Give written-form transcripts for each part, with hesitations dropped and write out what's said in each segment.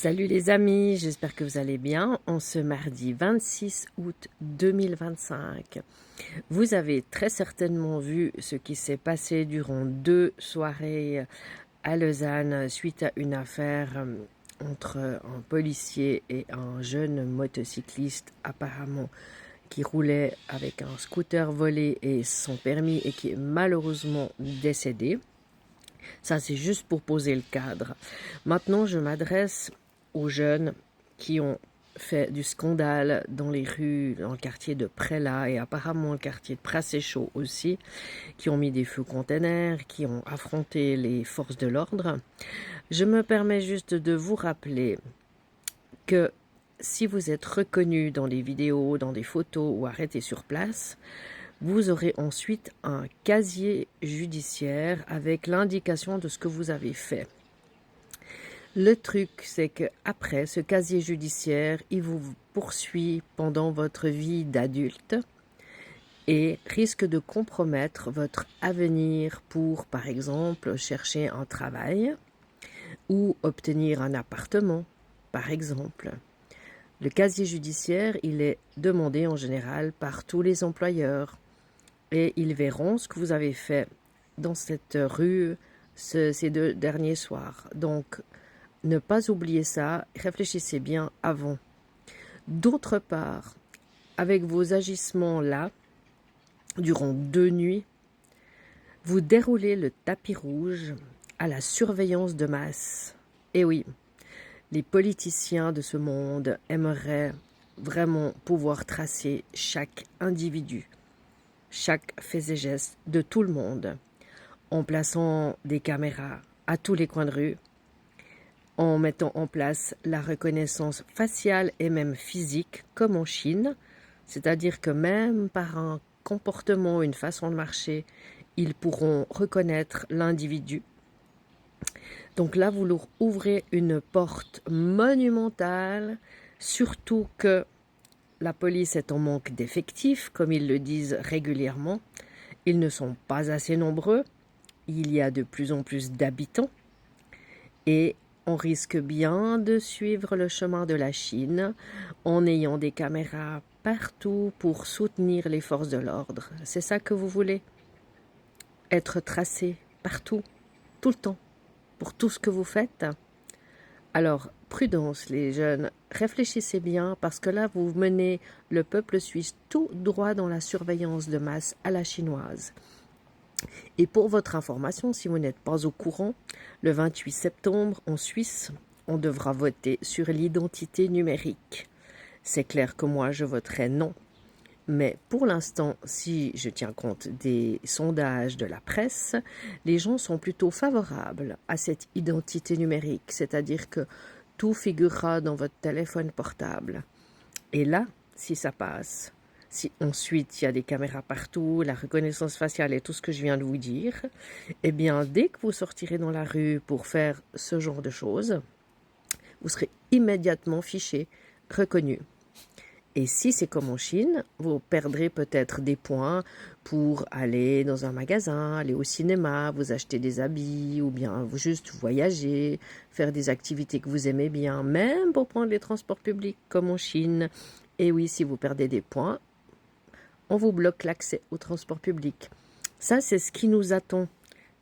Salut les amis, j'espère que vous allez bien. En ce mardi 26 août 2025, vous avez très certainement vu ce qui s'est passé durant 2 soirées à Lausanne suite à une affaire entre un policier et un jeune motocycliste apparemment qui roulait avec un scooter volé et son permis et qui est malheureusement décédé. Ça, c'est juste pour poser le cadre. Maintenant, je m'adresse aux jeunes qui ont fait du scandale dans les rues, dans le quartier de Prélat et apparemment le quartier de Pracéchaud aussi, qui ont mis des feux containers, qui ont affronté les forces de l'ordre. Je me permets juste de vous rappeler que si vous êtes reconnu dans les vidéos, dans des photos ou arrêté sur place, vous aurez ensuite un casier judiciaire avec l'indication de ce que vous avez fait. Le truc, c'est que après ce casier judiciaire, il vous poursuit pendant votre vie d'adulte et risque de compromettre votre avenir pour, par exemple, chercher un travail ou obtenir un appartement, par exemple. Le casier judiciaire, il est demandé en général par tous les employeurs et ils verront ce que vous avez fait dans cette rue ces 2 derniers soirs. Donc, ne pas oublier ça, réfléchissez bien avant. D'autre part, avec vos agissements là, durant 2 nuits, vous déroulez le tapis rouge à la surveillance de masse. Et oui, les politiciens de ce monde aimeraient vraiment pouvoir tracer chaque individu, chaque fait et geste de tout le monde, en plaçant des caméras à tous les coins de rue, en mettant en place la reconnaissance faciale et même physique, comme en Chine, c'est-à-dire que même par un comportement, une façon de marcher, ils pourront reconnaître l'individu. Donc là, vous leur ouvrez une porte monumentale, surtout que la police est en manque d'effectifs, comme ils le disent régulièrement. Ils ne sont pas assez nombreux, il y a de plus en plus d'habitants et on risque bien de suivre le chemin de la Chine en ayant des caméras partout pour soutenir les forces de l'ordre. C'est ça que vous voulez? Être tracé partout, tout le temps, pour tout ce que vous faites? Alors, prudence les jeunes, réfléchissez bien parce que là, vous menez le peuple suisse tout droit dans la surveillance de masse à la chinoise. Et pour votre information, si vous n'êtes pas au courant, le 28 septembre, en Suisse, on devra voter sur l'identité numérique. C'est clair que moi, je voterai non. Mais pour l'instant, si je tiens compte des sondages de la presse, les gens sont plutôt favorables à cette identité numérique, c'est-à-dire que tout figurera dans votre téléphone portable. Et là, si ça passe, si ensuite il y a des caméras partout, la reconnaissance faciale et tout ce que je viens de vous dire, eh bien, dès que vous sortirez dans la rue pour faire ce genre de choses, vous serez immédiatement fiché, reconnu. Et si c'est comme en Chine, vous perdrez peut-être des points pour aller dans un magasin, aller au cinéma, vous acheter des habits ou bien juste voyager, faire des activités que vous aimez bien, même pour prendre les transports publics comme en Chine. Et oui, si vous perdez des points, on vous bloque l'accès au transport public. Ça, c'est ce qui nous attend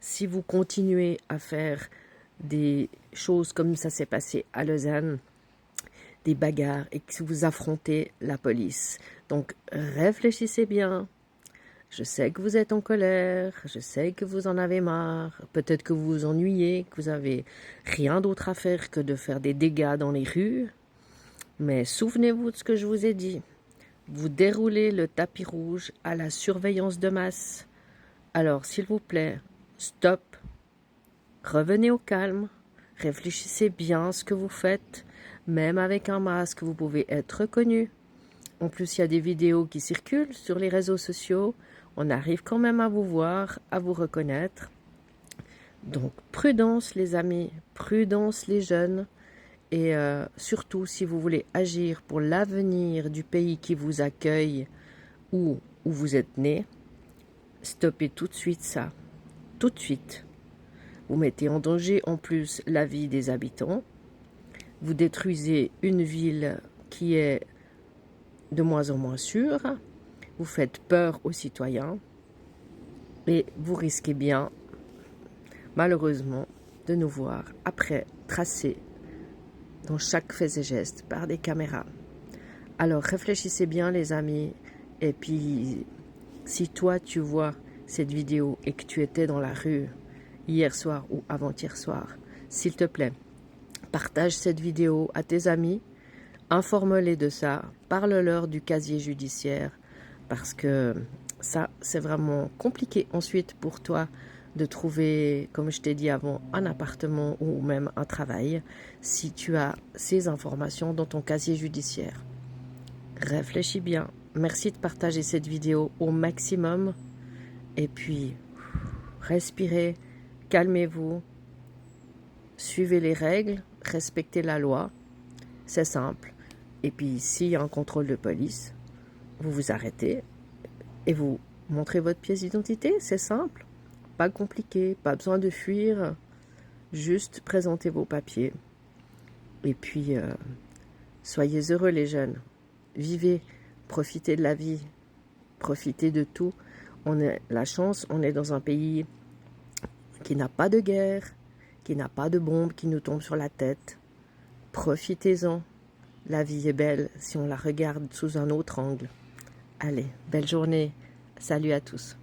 si vous continuez à faire des choses comme ça s'est passé à Lausanne, des bagarres et que vous affrontez la police. Donc réfléchissez bien. Je sais que vous êtes en colère, je sais que vous en avez marre, peut-être que vous vous ennuyez, que vous avez rien d'autre à faire que de faire des dégâts dans les rues. Mais souvenez-vous de ce que je vous ai dit. Vous déroulez le tapis rouge à la surveillance de masse. Alors, s'il vous plaît, stop. Revenez au calme. Réfléchissez bien à ce que vous faites. Même avec un masque, vous pouvez être reconnu. En plus, il y a des vidéos qui circulent sur les réseaux sociaux. On arrive quand même à vous voir, à vous reconnaître. Donc, prudence les amis, prudence les jeunes. Et surtout, si vous voulez agir pour l'avenir du pays qui vous accueille ou où vous êtes né, stoppez tout de suite ça. Tout de suite. Vous mettez en danger en plus la vie des habitants. vous détruisez une ville qui est de moins en moins sûre, vous faites peur aux citoyens et vous risquez bien, malheureusement, de nous voir après tracés dans chaque fait et geste par des caméras. Alors réfléchissez bien les amis, et puis si toi tu vois cette vidéo et que tu étais dans la rue hier soir ou avant-hier soir, s'il te plaît, partage cette vidéo à tes amis, informe-les de ça, parle-leur du casier judiciaire, parce que ça, c'est vraiment compliqué ensuite pour toi de trouver, comme je t'ai dit avant, un appartement ou même un travail si tu as ces informations dans ton casier judiciaire. Réfléchis bien. Merci de partager cette vidéo au maximum. Et puis, respirez, calmez-vous, suivez les règles, respectez la loi. C'est simple. Et puis, s'il y a un contrôle de police, vous vous arrêtez et vous montrez votre pièce d'identité. C'est simple. Pas compliqué, pas besoin de fuir. Juste présentez vos papiers. Et puis, soyez heureux les jeunes. Vivez, profitez de la vie, profitez de tout. On a la chance, on est dans un pays qui n'a pas de guerre, qui n'a pas de bombes qui nous tombent sur la tête. Profitez-en. La vie est belle si on la regarde sous un autre angle. Allez, belle journée. Salut à tous.